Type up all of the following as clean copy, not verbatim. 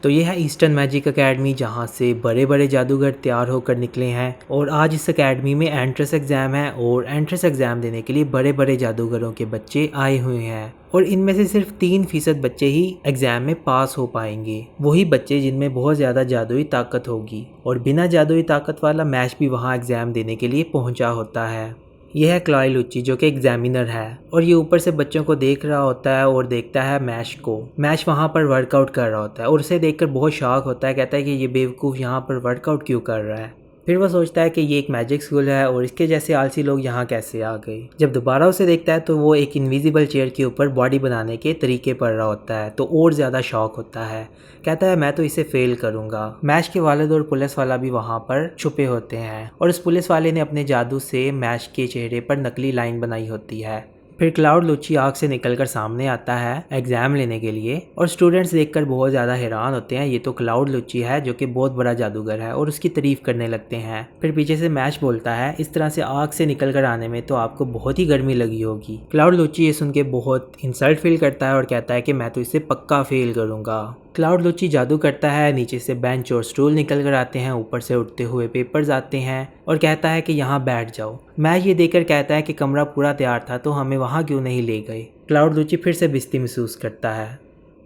तो ये है ईस्टर्न मैजिक एकेडमी, जहाँ से बड़े बड़े जादूगर तैयार होकर निकले हैं। और आज इस एकेडमी में एंट्रेंस एग्ज़ाम है और एंट्रेंस एग्ज़ाम देने के लिए बड़े बड़े जादूगरों के बच्चे आए हुए हैं। और इनमें से सिर्फ 3% बच्चे ही एग्ज़ाम में पास हो पाएंगे, वही बच्चे जिनमें बहुत ज़्यादा जादुई ताकत होगी। और बिना जादुई ताकत वाला मैच भी वहाँ एग्ज़ाम देने के लिए पहुँचा होता है। यह है क्लाई लुची, जो कि एग्जामिनर है, और ये ऊपर से बच्चों को देख रहा होता है और देखता है मैश को। मैश वहाँ पर वर्कआउट कर रहा होता है और उसे देखकर बहुत शॉक होता है। कहता है कि ये बेवकूफ़ यहाँ पर वर्कआउट क्यों कर रहा है। फिर वह सोचता है कि ये एक मैजिक स्कूल है और इसके जैसे आलसी लोग यहाँ कैसे आ गए। जब दोबारा उसे देखता है तो वो एक इनविजिबल चेयर के ऊपर बॉडी बनाने के तरीके पढ़ रहा होता है, तो और ज़्यादा शॉक होता है। कहता है मैं तो इसे फेल करूँगा। मैश के वालिद और पुलिस वाला भी वहाँ पर छुपे होते हैं और उस पुलिस वाले ने अपने जादू से मैश के चेहरे पर नकली लाइन बनाई होती है। फिर क्लाउड लुची आग से निकलकर सामने आता है एग्जाम लेने के लिए और स्टूडेंट्स देखकर बहुत ज़्यादा हैरान होते हैं। ये तो क्लाउड लुची है जो कि बहुत बड़ा जादूगर है, और उसकी तारीफ करने लगते हैं। फिर पीछे से मैश बोलता है इस तरह से आग से निकलकर आने में तो आपको बहुत ही गर्मी लगी होगी। क्लाउड लुची ये सुन के बहुत इंसल्ट फील करता है और कहता है कि मैं तो इसे पक्का फेल करूँगा। क्लाउड लुची जादू करता है, नीचे से बेंच और स्टूल निकल कर आते हैं, ऊपर से उड़ते हुए पेपर्स आते हैं और कहता है कि यहाँ बैठ जाओ। मैच ये देखकर कहता है कि कमरा पूरा तैयार था तो हमें वहाँ क्यों नहीं ले गए। क्लाउड लुची फिर से बेइज्जती महसूस करता है।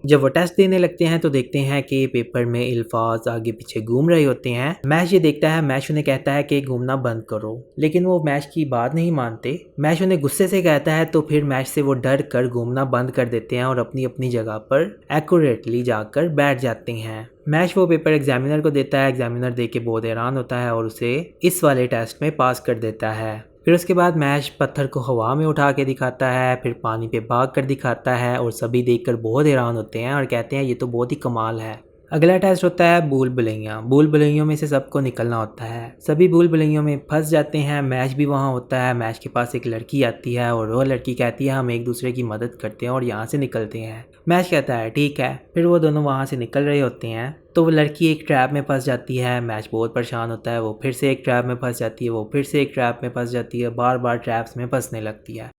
जब वो टेस्ट देने लगते हैं तो देखते हैं कि पेपर में अल्फाज आगे पीछे घूम रहे होते हैं। मैच ये देखता है, मैच उन्हें कहता है कि घूमना बंद करो, लेकिन वो मैच की बात नहीं मानते। मैच उन्हें गुस्से से कहता है तो फिर मैच से वो डर कर घूमना बंद कर देते हैं और अपनी अपनी जगह पर एक्यूरेटली जाकर बैठ जाते हैं। मैच वो पेपर एग्जामिनर को देता है। एग्जामिनर देख के बहुत हैरान होता है और उसे इस वाले टेस्ट में पास कर देता है। फिर उसके बाद मैच पत्थर को हवा में उठा के दिखाता है, फिर पानी पे भाग कर दिखाता है और सभी देखकर बहुत हैरान होते हैं और कहते हैं ये तो बहुत ही कमाल है। अगला टेस्ट होता है भूल भुलैया। भूल भुलैयों में से सबको निकलना होता है। सभी भूल भुलैयों में फंस जाते हैं। मैच भी वहाँ होता है। मैच के पास एक लड़की आती है और वो लड़की कहती है हम एक दूसरे की मदद करते हैं और यहाँ से निकलते हैं। मैच कहता है ठीक है। फिर वो दोनों वहाँ से निकल रहे होते हैं तो वो लड़की एक ट्रैप में फंस जाती है। मैच बहुत परेशान होता है, वो फिर से एक ट्रैप में फंस जाती है, वो फिर से एक ट्रैप में फंस जाती है, बार बार ट्रैप्स में फंसने लगती है।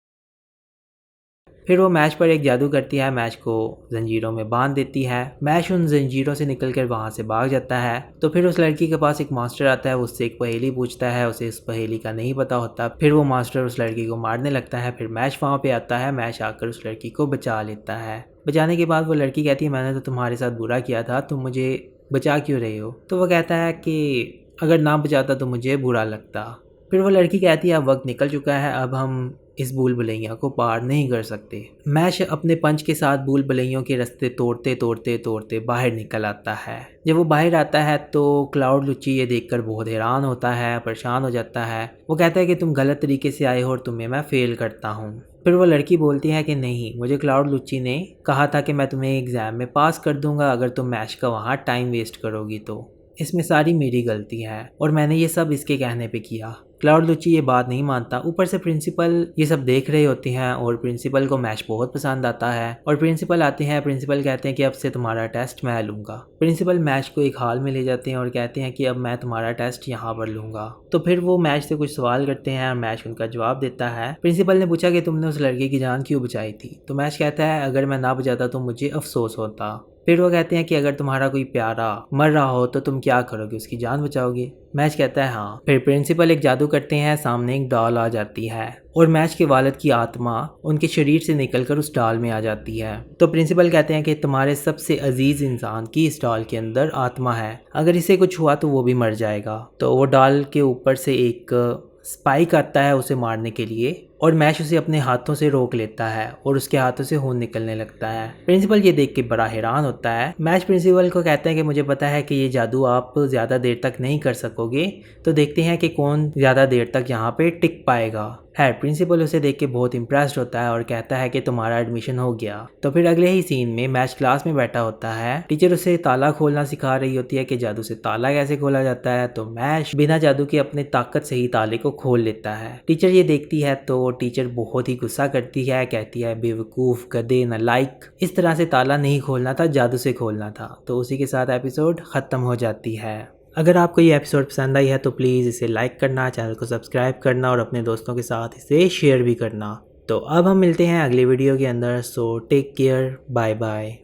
फिर वो मैच पर एक जादू करती है, मैच को जंजीरों में बांध देती है। मैच उन जंजीरों से निकलकर वहाँ से भाग जाता है। तो फिर उस लड़की के पास एक मास्टर आता है, उससे एक पहेली पूछता है, उसे इस पहेली का नहीं पता होता। फिर वो मास्टर उस लड़की को मारने लगता है। फिर मैच वहाँ पे आता है। मैच आकर उस लड़की को बचा लेता है। बचाने के बाद वो लड़की कहती है मैंने तो तुम्हारे साथ बुरा किया था, तुम मुझे बचा क्यों रहे हो। तो वो कहता है कि अगर ना बचाता तो मुझे बुरा लगता। फिर वो लड़की कहती है अब वक्त निकल चुका है, अब हम इस भूल भुलैया को पार नहीं कर सकते। मैश अपने पंच के साथ भूल भुलैयों के रास्ते तोड़ते तोड़ते तोड़ते बाहर निकल आता है। जब वो बाहर आता है तो क्लाउड लुची ये देखकर बहुत हैरान होता है, परेशान हो जाता है। वो कहता है कि तुम गलत तरीके से आए हो और तुम्हें मैं फेल करता हूँ। फिर वो लड़की बोलती है कि नहीं, मुझे क्लाउड लुची ने कहा था कि मैं तुम्हें एग्जाम में पास कर दूंगा अगर तुम मैच का वहाँ टाइम वेस्ट करोगी, तो इसमें सारी मेरी गलती है और मैंने ये सब इसके कहने पे किया। क्लाउड लुची ये बात नहीं मानता। ऊपर से प्रिंसिपल ये सब देख रहे होते हैं और प्रिंसिपल को मैच बहुत पसंद आता है और प्रिंसिपल आते हैं। प्रिंसिपल कहते हैं कि अब से तुम्हारा टेस्ट मैं लूँगा। प्रिंसिपल मैच को एक हॉल में ले जाते हैं और कहते हैं कि अब मैं तुम्हारा टेस्ट यहाँ पर लूँगा। तो फिर वो मैच से कुछ सवाल करते हैं और मैच उनका जवाब देता है। प्रिंसिपल ने पूछा कि तुमने उस लड़के की जान क्यों बचाई थी। तो मैच कहता है अगर मैं ना बचाता तो मुझे अफसोस होता। फिर वो कहते हैं कि अगर तुम्हारा कोई प्यारा मर रहा हो तो तुम क्या करोगे, उसकी जान बचाओगे। मैच कहता है हाँ। फिर प्रिंसिपल एक जादू करते हैं, सामने एक डॉल आ जाती है और मैच के वालिद की आत्मा उनके शरीर से निकलकर उस डॉल में आ जाती है। तो प्रिंसिपल कहते हैं कि तुम्हारे सबसे अजीज इंसान की इस डॉल के अंदर आत्मा है, अगर इसे कुछ हुआ तो वो भी मर जाएगा। तो वो डॉल के ऊपर से एक स्पाइक आता है उसे मारने के लिए और मैच उसे अपने हाथों से रोक लेता है और उसके हाथों से खून निकलने लगता है। प्रिंसिपल ये देख के बड़ा हैरान होता है। मैच प्रिंसिपल को कहता है कि मुझे पता है कि ये जादू आप ज़्यादा देर तक नहीं कर सकोगे, तो देखते हैं कि कौन ज़्यादा देर तक यहाँ पे टिक पाएगा। प्रिंसिपल उसे देख के बहुत इंप्रेस्ड होता है और कहता है कि तुम्हारा एडमिशन हो गया। तो फिर अगले ही सीन में मैच क्लास में बैठा होता है। टीचर उसे ताला खोलना सिखा रही होती है कि जादू से ताला कैसे खोला जाता है। तो मैच बिना जादू के अपने ताकत से ही ताले को खोल लेता है। टीचर ये देखती है तो टीचर बहुत ही गुस्सा करती है, कहती है बेवकूफ़, गधे, नालायक, इस तरह से ताला नहीं खोलना था, जादू से खोलना था। तो उसी के साथ एपिसोड ख़त्म हो जाती है। अगर आपको ये एपिसोड पसंद आई है तो प्लीज़ इसे लाइक करना, चैनल को सब्सक्राइब करना और अपने दोस्तों के साथ इसे शेयर भी करना। तो अब हम मिलते हैं अगली वीडियो के अंदर। So take care, bye bye.